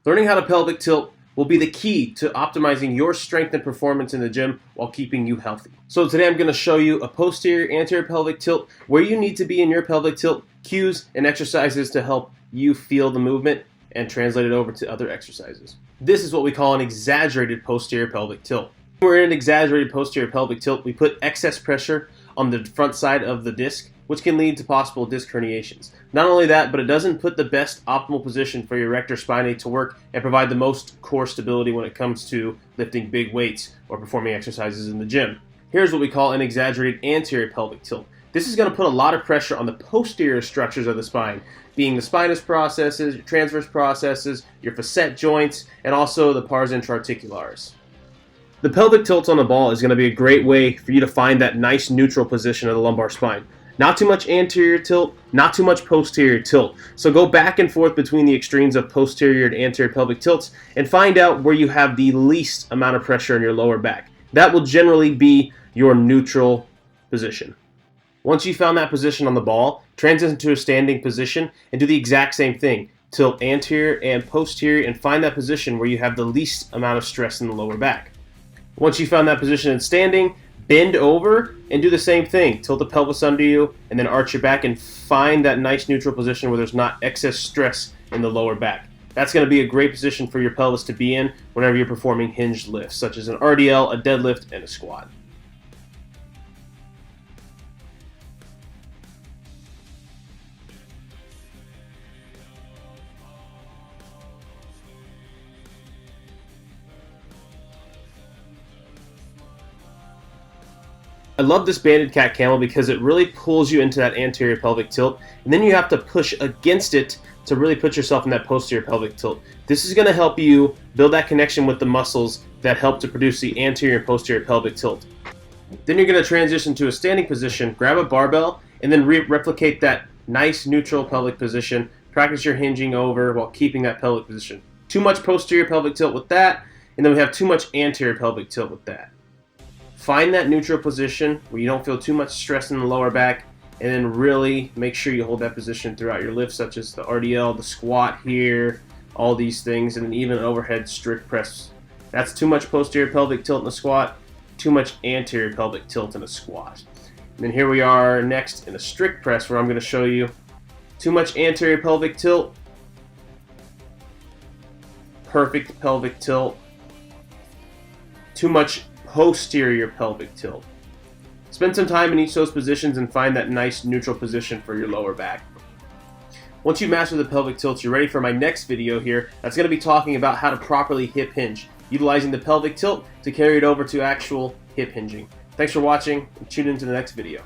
Learning how to pelvic tilt will be the key to optimizing your strength and performance in the gym while keeping you healthy. So today I'm going to show you a posterior anterior pelvic tilt, where you need to be in your pelvic tilt, cues and exercises to help you feel the movement and translate it over to other exercises. This is what we call an exaggerated posterior pelvic tilt. When we're in an exaggerated posterior pelvic tilt, we put excess pressure on the front side of the disc, which can lead to possible disc herniations. Not only that, but it doesn't put the best optimal position for your erector spinae to work and provide the most core stability when it comes to lifting big weights or performing exercises in the gym. Here's what we call an exaggerated anterior pelvic tilt. This is going to put a lot of pressure on the posterior structures of the spine, being the spinous processes, your transverse processes, your facet joints, and also the pars intra-articularis. The pelvic tilt on the ball is going to be a great way for you to find that nice neutral position of the lumbar spine. Not too much anterior tilt, not too much posterior tilt. So go back and forth between the extremes of posterior and anterior pelvic tilts and find out where you have the least amount of pressure in your lower back. That will generally be your neutral position. Once you found that position on the ball, transition to a standing position and do the exact same thing. Tilt anterior and posterior and find that position where you have the least amount of stress in the lower back. Once you found that position in standing, bend over and do the same thing. Tilt the pelvis under you and then arch your back and find that nice neutral position where there's not excess stress in the lower back. That's going to be a great position for your pelvis to be in whenever you're performing hinged lifts, such as an RDL, a deadlift, and a squat. I love this banded cat camel because it really pulls you into that anterior pelvic tilt, and then you have to push against it to really put yourself in that posterior pelvic tilt. This is going to help you build that connection with the muscles that help to produce the anterior and posterior pelvic tilt. Then you're going to transition to a standing position, grab a barbell, and then replicate that nice neutral pelvic position. Practice your hinging over while keeping that pelvic position. Too much posterior pelvic tilt with that, and then we have too much anterior pelvic tilt with that. Find that neutral position where you don't feel too much stress in the lower back, and then really make sure you hold that position throughout your lifts, such as the RDL, the squat here, all these things, and then even an overhead strict press. That's too much posterior pelvic tilt in a squat, too much anterior pelvic tilt in a squat. And then here we are next in a strict press, where I'm going to show you too much anterior pelvic tilt, perfect pelvic tilt, too much posterior pelvic tilt. Spend some time in each of those positions and find that nice neutral position for your lower back. Once you master the pelvic tilt, you're ready for my next video here that's going to be talking about how to properly hip hinge, utilizing the pelvic tilt to carry it over to actual hip hinging. Thanks for watching, and tune into the next video.